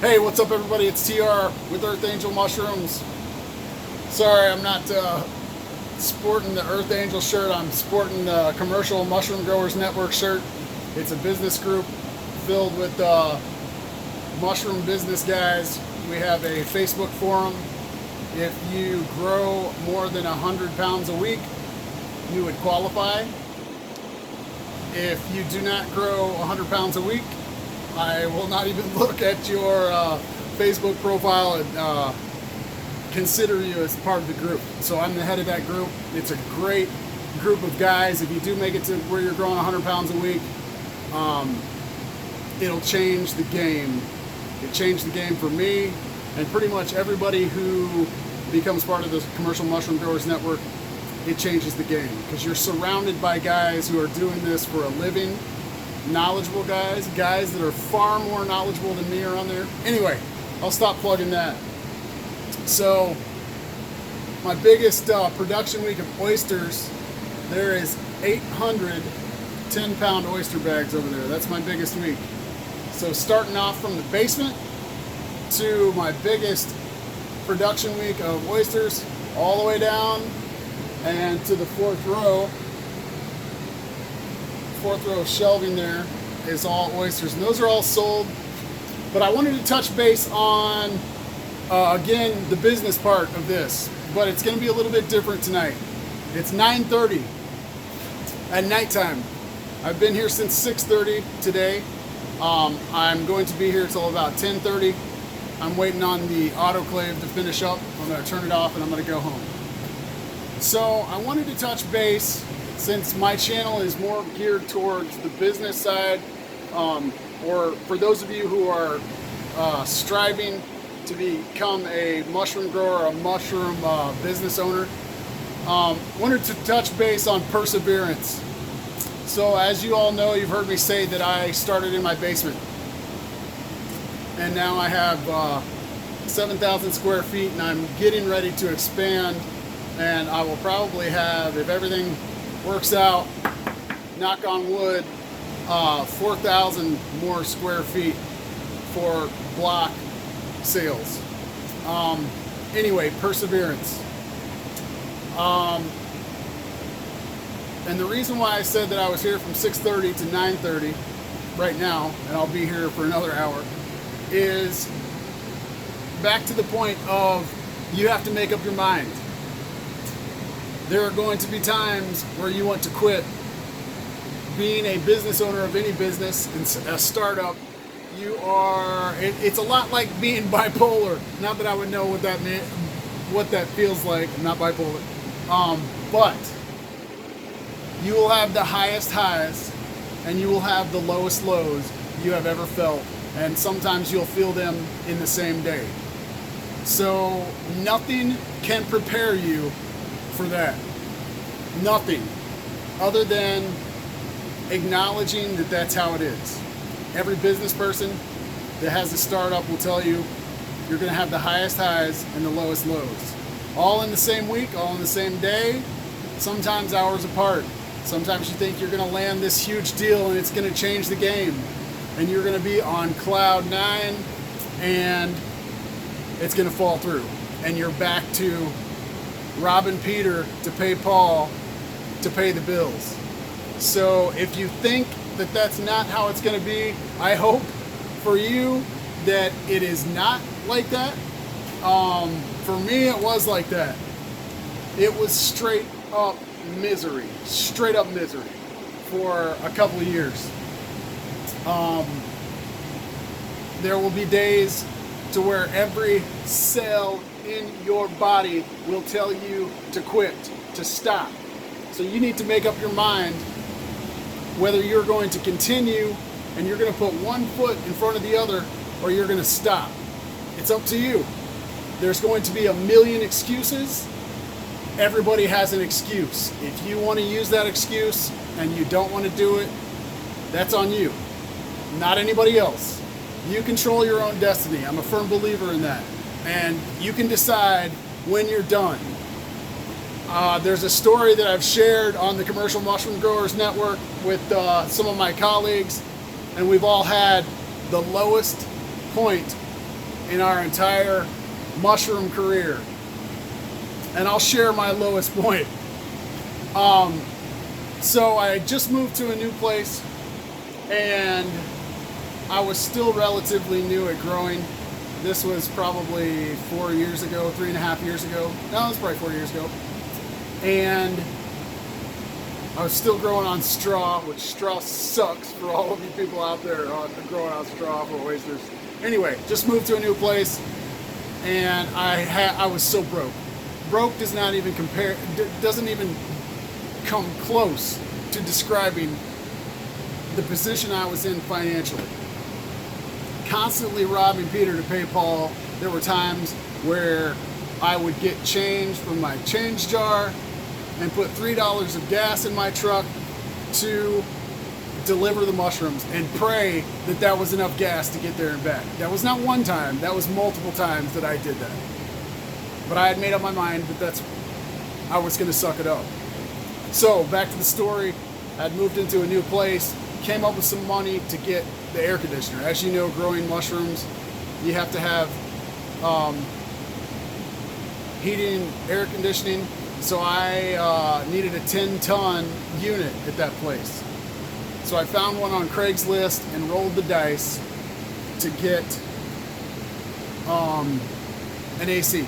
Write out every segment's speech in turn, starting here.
Hey, what's up everybody? It's TR with Earth Angel Mushrooms. Sorry, I'm not sporting the Earth Angel shirt. I'm sporting the Commercial Mushroom Growers Network shirt. It's a business group filled with mushroom business guys. We have a Facebook forum. If you grow more than 100 pounds a week, you would qualify. If you do not grow 100 pounds a week, I will not even look at your Facebook profile and consider you as part of the group. So I'm the head of that group. It's a great group of guys. If you do make it to where you're growing 100 pounds a week, it'll change the game. It changed the game for me and pretty much everybody who becomes part of the Commercial Mushroom Growers Network. It changes the game because you're surrounded by guys who are doing this for a living. Knowledgeable guys that are far more knowledgeable than me are on there. Anyway, I'll stop plugging that. So, my biggest production week of oysters, there is 800 10-pound oyster bags over there. That's my biggest week. So starting off from the basement to my biggest production week of oysters, all the way down and to the fourth row shelving there is all oysters, and those are all sold. But I wanted to touch base on again the business part of this, but it's going to be a little bit different tonight. It's 9:30 at nighttime. I've been here since 6:30 today. I'm going to be here till about 10:30. I'm waiting on the autoclave to finish up. I'm going to turn it off and I'm going to go home. So I wanted to touch base, since my channel is more geared towards the business side, or for those of you who are striving to become a mushroom grower, a mushroom business owner, wanted to touch base on perseverance. So as you all know, you've heard me say that I started in my basement. And now I have 7,000 square feet and I'm getting ready to expand, and I will probably have, if everything works out, knock on wood, 4,000 more square feet for block sales. Anyway, perseverance. And the reason why I said that I was here from 6:30 to 9:30 right now, and I'll be here for another hour, is back to the point of you have to make up your mind. There are going to be times where you want to quit. Being a business owner of any business, a startup, it's a lot like being bipolar. Not that I would know what that feels like. I'm not bipolar. But you will have the highest highs and you will have the lowest lows you have ever felt. And sometimes you'll feel them in the same day. So nothing can prepare you for that. Nothing other than acknowledging that that's how it is. Every business person that has a startup will tell you you're going to have the highest highs and the lowest lows. All in the same week, all in the same day, sometimes hours apart. Sometimes you think you're going to land this huge deal and it's going to change the game. And you're going to be on cloud 9 and it's going to fall through. And you're back to robbing Peter to pay Paul to pay the bills. So if you think that that's not how it's going to be, I hope for you that it is not like that. For me, it was like that. It was straight up misery for a couple of years. There will be days to where every cell in your body will tell you to quit, to stop. So you need to make up your mind whether you're going to continue and you're going to put one foot in front of the other, or you're going to stop. It's up to you. There's going to be a million excuses. Everybody has an excuse. If you want to use that excuse and you don't want to do it, that's on you, not anybody else. You control your own destiny. I'm a firm believer in that. And you can decide when you're done. There's a story that I've shared on the Commercial Mushroom Growers Network with some of my colleagues, and we've all had the lowest point in our entire mushroom career. And I'll share my lowest point. So I just moved to a new place, and I was still relatively new at growing. This was probably 4 years ago, 3.5 years ago. No, it was probably 4 years ago. And I was still growing on straw, which straw sucks for all of you people out there growing on straw for oysters. Anyway, just moved to a new place, and I was so broke. Broke does not even compare, doesn't even come close to describing the position I was in financially. Constantly robbing Peter to pay Paul. There were times where I would get change from my change jar and put $3 of gas in my truck to deliver the mushrooms and pray that that was enough gas to get there and back. That was not one time, that was multiple times that I did that. But I had made up my mind that I was going to suck it up. So back to the story, I'd moved into a new place, came up with some money to get the air conditioner. As you know, growing mushrooms, you have to have heating, air conditioning. So I needed a 10-ton unit at that place. So I found one on Craigslist and rolled the dice to get an AC.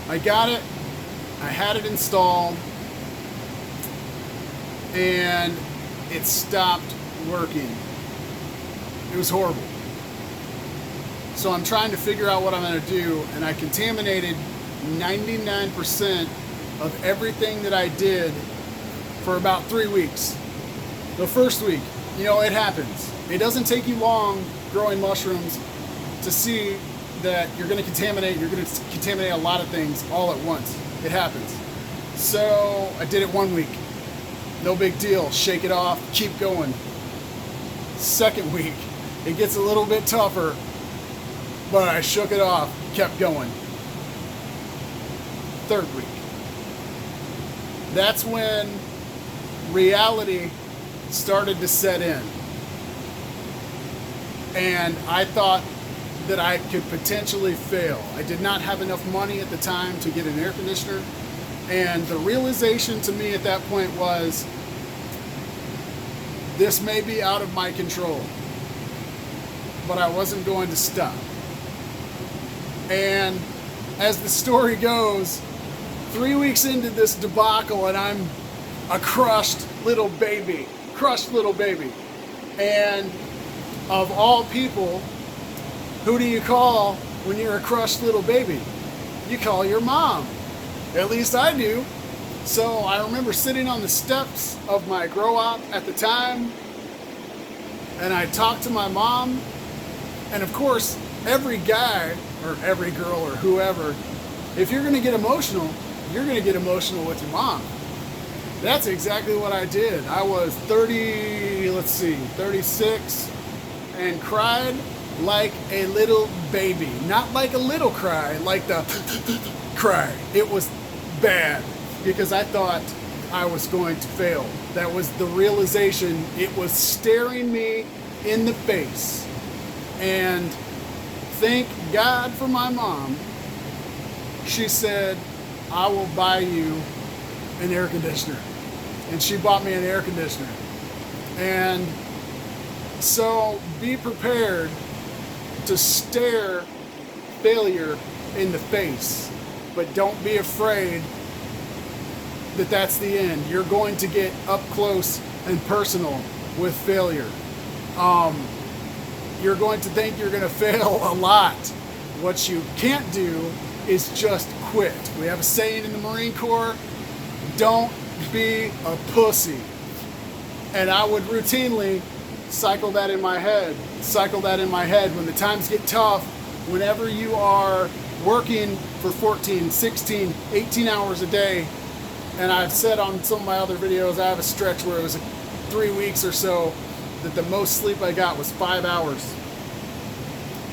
I got it, I had it installed, and it stopped working. It was horrible. So I'm trying to figure out what I'm going to do, and I contaminated 99% of everything that I did for about 3 weeks. The first week, it happens. It doesn't take you long growing mushrooms to see that you're going to contaminate a lot of things all at once. It happens. So I did it 1 week. No big deal. Shake it off. Keep going. Second week, it gets a little bit tougher, but I shook it off. Kept going. Third week. That's when reality started to set in. And I thought that I could potentially fail. I did not have enough money at the time to get an air conditioner. And the realization to me at that point was, this may be out of my control, but I wasn't going to stop. And as the story goes, 3 weeks into this debacle, and I'm a crushed little baby. And of all people, who do you call when you're a crushed little baby? You call your mom. At least I do. So I remember sitting on the steps of my grow-op at the time, and I talked to my mom. And of course, every guy or every girl or whoever, if you're going to get emotional, you're going to get emotional with your mom. That's exactly what I did. I was 36, and cried like a little baby. Not like a little cry, like the cry. It was bad because I thought I was going to fail. That was the realization. It was staring me in the face. And thank God for my mom. She said, I will buy you an air conditioner. And she bought me an air conditioner. And so be prepared to stare failure in the face. But don't be afraid that that's the end. You're going to get up close and personal with failure. You're going to think you're going to fail a lot. What you can't do is just quit. We have a saying in the Marine Corps, don't be a pussy. And I would routinely cycle that in my head when the times get tough, whenever you are working for 14, 16, 18 hours a day. And I've said on some of my other videos, I have a stretch where it was 3 weeks or so that the most sleep I got was 5 hours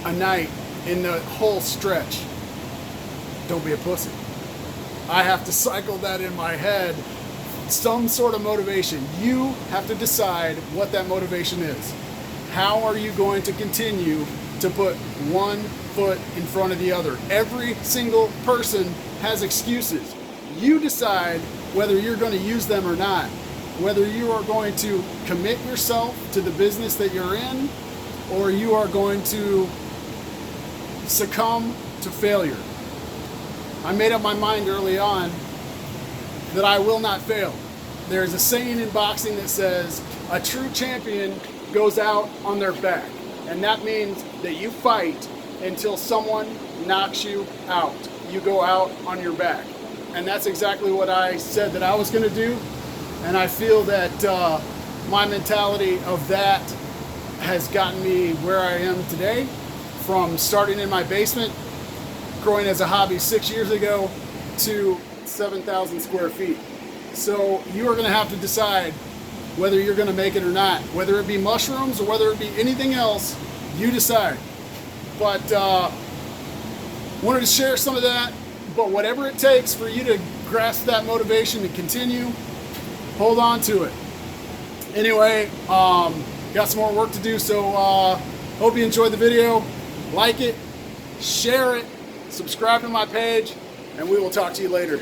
a night in the whole stretch. Don't be a pussy. I have to cycle that in my head. Some sort of motivation. You have to decide what that motivation is. How are you going to continue to put one foot in front of the other. Every single person has excuses. You decide whether you're going to use them or not, whether you are going to commit yourself to the business that you're in, or you are going to succumb to failure. I made up my mind early on that I will not fail. There's a saying in boxing that says, a true champion goes out on their back. And that means that you fight until someone knocks you out. You go out on your back. And that's exactly what I said that I was going to do. And I feel that my mentality of that has gotten me where I am today, from starting in my basement, growing as a hobby 6 years ago, to 7,000 square feet. So you are going to have to decide whether you're going to make it or not. Whether it be mushrooms or whether it be anything else, you decide. But wanted to share some of that. But whatever it takes for you to grasp that motivation to continue, hold on to it. Anyway, got some more work to do, so hope you enjoyed the video. Like it, share it, subscribe to my page, and we will talk to you later.